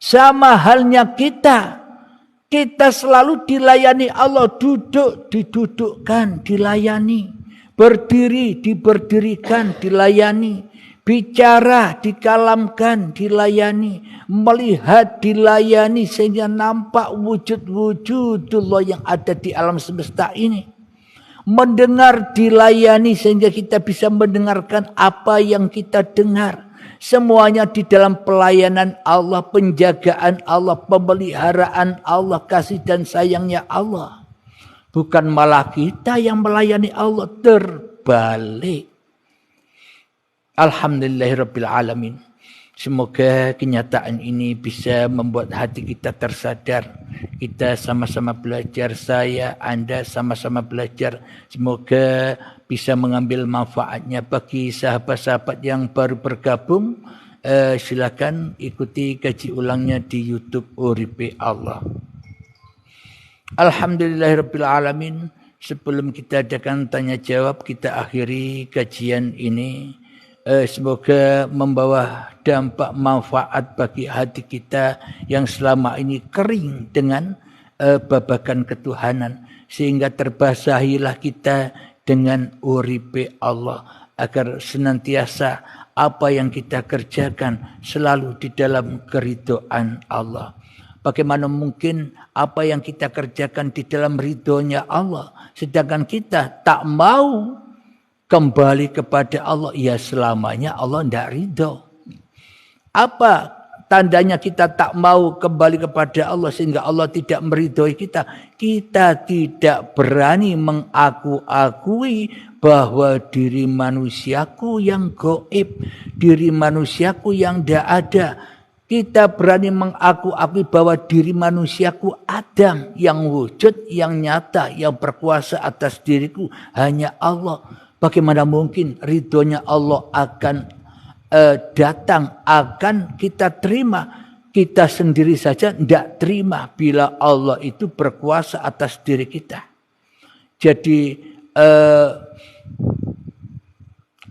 Sama halnya kita selalu dilayani Allah, duduk didudukkan, dilayani, berdiri diberdirikan, dilayani, bicara dikalamkan, dilayani, melihat dilayani sehingga nampak wujud-wujudullah yang ada di alam semesta ini. Mendengar dilayani sehingga kita bisa mendengarkan apa yang kita dengar. Semuanya di dalam pelayanan Allah, penjagaan Allah, pemeliharaan Allah, kasih dan sayangnya Allah. Bukan malah kita yang melayani Allah, terbalik. Alhamdulillahirabbil alamin. Semoga kenyataan ini bisa membuat hati kita tersadar. Kita sama-sama belajar, saya, Anda sama-sama belajar. Semoga bisa mengambil manfaatnya. Bagi sahabat-sahabat yang baru bergabung, silakan ikuti kaji ulangnya di YouTube Uripe Allah. Alhamdulillahirabbil alamin. Sebelum kita adakan tanya jawab, kita akhiri kajian ini. Semoga membawa dampak manfaat bagi hati kita yang selama ini kering dengan babakan ketuhanan, sehingga terbasahilah kita dengan uripe Allah, agar senantiasa apa yang kita kerjakan selalu di dalam keridhaan Allah. Bagaimana mungkin apa yang kita kerjakan di dalam ridhonya Allah, sedangkan kita tak mau kembali kepada Allah, ya selamanya Allah tidak ridho. Apa tandanya kita tak mau kembali kepada Allah sehingga Allah tidak meridhoi kita? Kita tidak berani mengaku-akui bahwa diri manusiaku yang gaib, diri manusiaku yang tidak ada. Kita berani mengaku-akui bahwa diri manusiaku Adam yang wujud, yang nyata, yang berkuasa atas diriku hanya Allah. Bagaimana mungkin ridhonya Allah akan datang, akan kita terima? Kita sendiri saja tidak terima bila Allah itu berkuasa atas diri kita. Jadi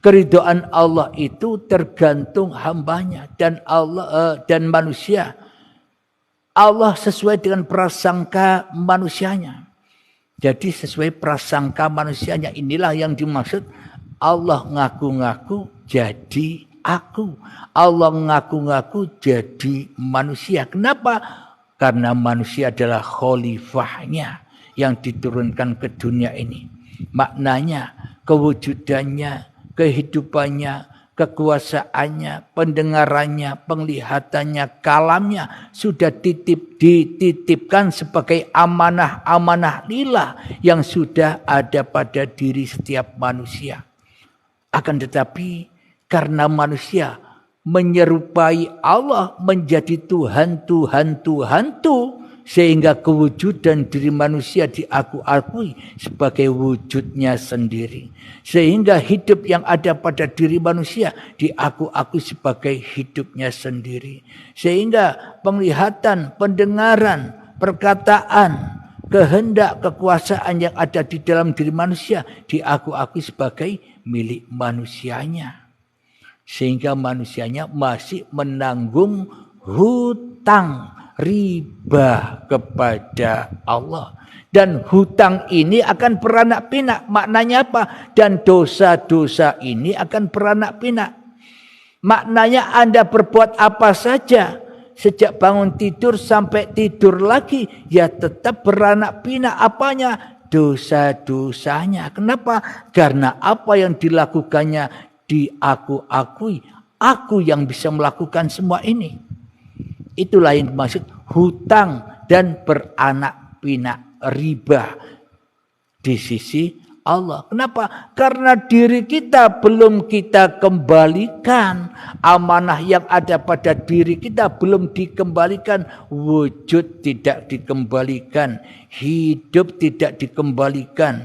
keridhaan Allah itu tergantung hambanya dan Allah dan manusia. Allah sesuai dengan prasangka manusianya. Jadi sesuai prasangka manusianya, inilah yang dimaksud Allah ngaku-ngaku jadi aku. Allah ngaku-ngaku jadi manusia. Kenapa? Karena manusia adalah khalifahnya yang diturunkan ke dunia ini. Maknanya, kewujudannya, kehidupannya, kekuasaannya, pendengarannya, penglihatannya, kalamnya sudah dititipkan sebagai amanah-amanah lillah yang sudah ada pada diri setiap manusia. Akan tetapi karena manusia menyerupai Allah, menjadi Tuhan, sehingga kewujudan diri manusia diakui sebagai wujudnya sendiri. Sehingga hidup yang ada pada diri manusia diakui sebagai hidupnya sendiri. Sehingga penglihatan, pendengaran, perkataan, kehendak, kekuasaan yang ada di dalam diri manusia diakui sebagai milik manusianya. Sehingga manusianya masih menanggung hutang riba kepada Allah. Dan hutang ini akan beranak pinak. Maknanya apa? Dan dosa-dosa ini akan beranak pinak. Maknanya Anda berbuat apa saja, sejak bangun tidur sampai tidur lagi, ya tetap beranak pinak apanya? Dosa-dosanya. Kenapa? Karena apa yang dilakukannya diakui. Aku yang bisa melakukan semua ini. Itulah yang dimaksud hutang dan beranak pinak riba di sisi Allah. Kenapa? Karena diri kita belum kita kembalikan. Amanah yang ada pada diri kita belum dikembalikan. Wujud tidak dikembalikan. Hidup tidak dikembalikan.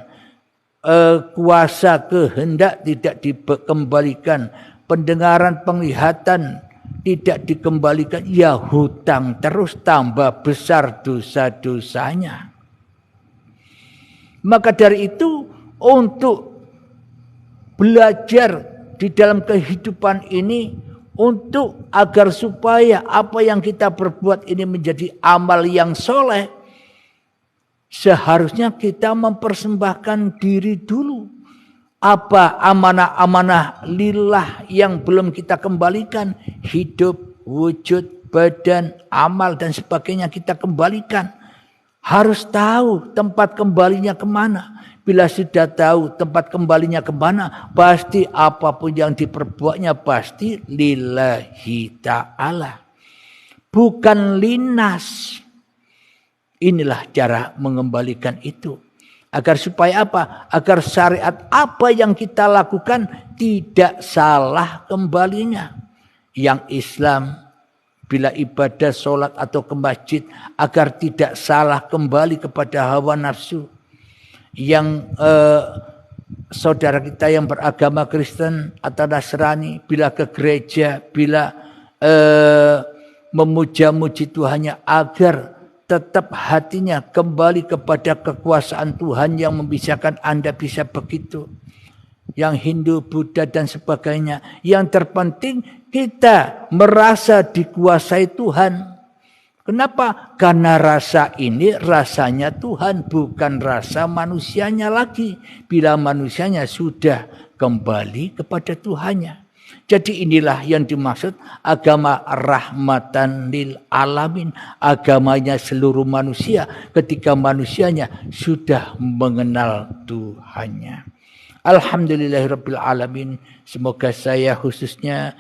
Kuasa kehendak tidak dikembalikan. Pendengaran, penglihatan tidak dikembalikan, ya hutang terus, tambah besar dosa-dosanya. Maka dari itu untuk belajar di dalam kehidupan ini untuk agar supaya apa yang kita perbuat ini menjadi amal yang soleh, seharusnya kita mempersembahkan diri dulu. Apa amanah-amanah lillah yang belum kita kembalikan, hidup, wujud, badan, amal dan sebagainya kita kembalikan. Harus tahu tempat kembalinya kemana. Bila sudah tahu tempat kembalinya kemana, pasti apapun yang diperbuatnya pasti lillahi ta'ala. Bukan linas. Inilah cara mengembalikan itu. Agar supaya apa? Agar syariat apa yang kita lakukan tidak salah kembalinya. Yang Islam bila ibadah, sholat atau ke masjid agar tidak salah kembali kepada hawa nafsu. Yang saudara kita yang beragama Kristen atau Nasrani bila ke gereja, bila memuja-muji Tuhannya agar tetap hatinya kembali kepada kekuasaan Tuhan yang membisarkan Anda bisa begitu. Yang Hindu, Buddha dan sebagainya. Yang terpenting kita merasa dikuasai Tuhan. Kenapa? Karena rasa ini rasanya Tuhan, bukan rasa manusianya lagi. Bila manusianya sudah kembali kepada Tuhannya. Jadi inilah yang dimaksud agama rahmatan lil alamin. Agamanya seluruh manusia ketika manusianya sudah mengenal Tuhannya. Alhamdulillahirabbil alamin. Semoga saya khususnya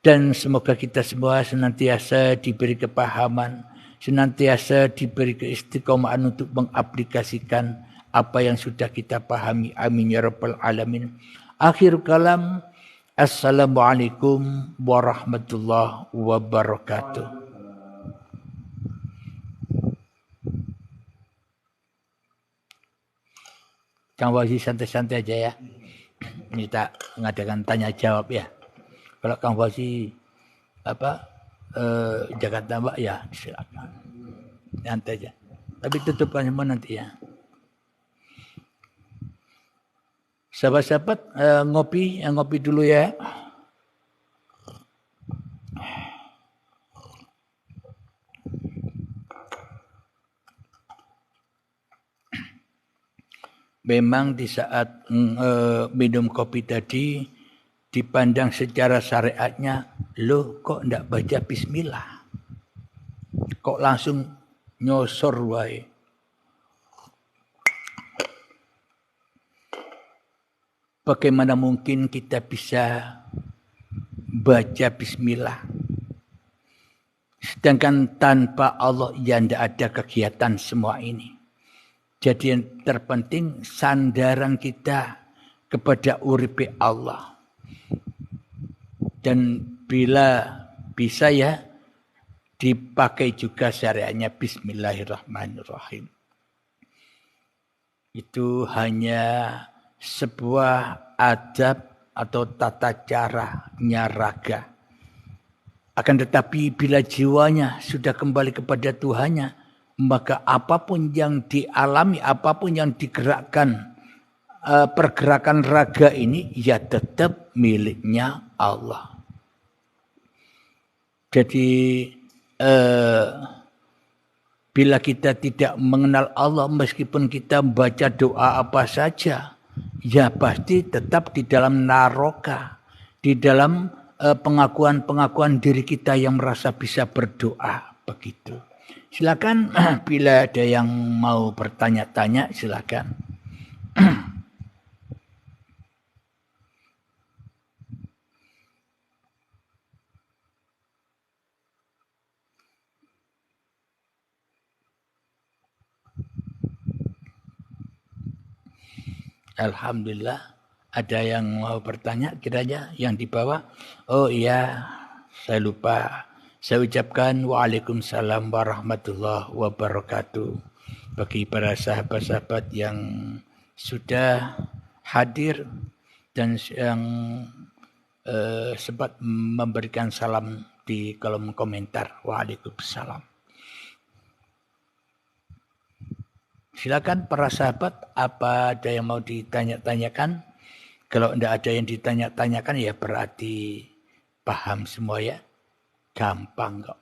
dan semoga kita semua senantiasa diberi kepahaman, senantiasa diberi keistiqomahan untuk mengaplikasikan apa yang sudah kita pahami. Amin ya rabbal alamin. Akhir kalam, assalamualaikum warahmatullahi wabarakatuh. Kang Fauzi santai-santai aja ya. Ini tak mengadakan tanya jawab ya. Kalau Kang Fauzi jaga tambah ya silakan. Santai aja. Tapi tutupan semua nanti ya. Sahabat-sahabat ngopi dulu ya. Memang di saat minum kopi tadi dipandang secara syariatnya, loh kok enggak baca bismillah? Kok langsung nyosor wae? Bagaimana mungkin kita bisa baca bismillah? Sedangkan tanpa Allah ya tidak ada kegiatan semua ini. Jadi yang terpenting sandaran kita kepada uripe Allah. Dan bila bisa ya dipakai juga syariatnya bismillahirrahmanirrahim. Itu hanya sebuah adab atau tata caranya raga. Akan tetapi bila jiwanya sudah kembali kepada Tuhannya, maka apapun yang dialami, apapun yang digerakkan, pergerakan raga ini ya tetap miliknya Allah. Jadi bila kita tidak mengenal Allah, meskipun kita baca doa apa saja, ya pasti tetap di dalam naroka, di dalam pengakuan diri kita yang merasa bisa berdoa begitu. Silakan bila ada yang mau bertanya-tanya silakan. Alhamdulillah ada yang mau bertanya kiranya yang di bawah. Oh iya, saya lupa. Saya ucapkan waalaikumsalam warahmatullahi wabarakatuh. Bagi para sahabat-sahabat yang sudah hadir dan yang sempat memberikan salam di kolom komentar. Waalaikumsalam. Silakan para sahabat, apa ada yang mau ditanya-tanyakan? Kalau tidak ada yang ditanya-tanyakan ya berarti Paham semua ya? Gampang kok.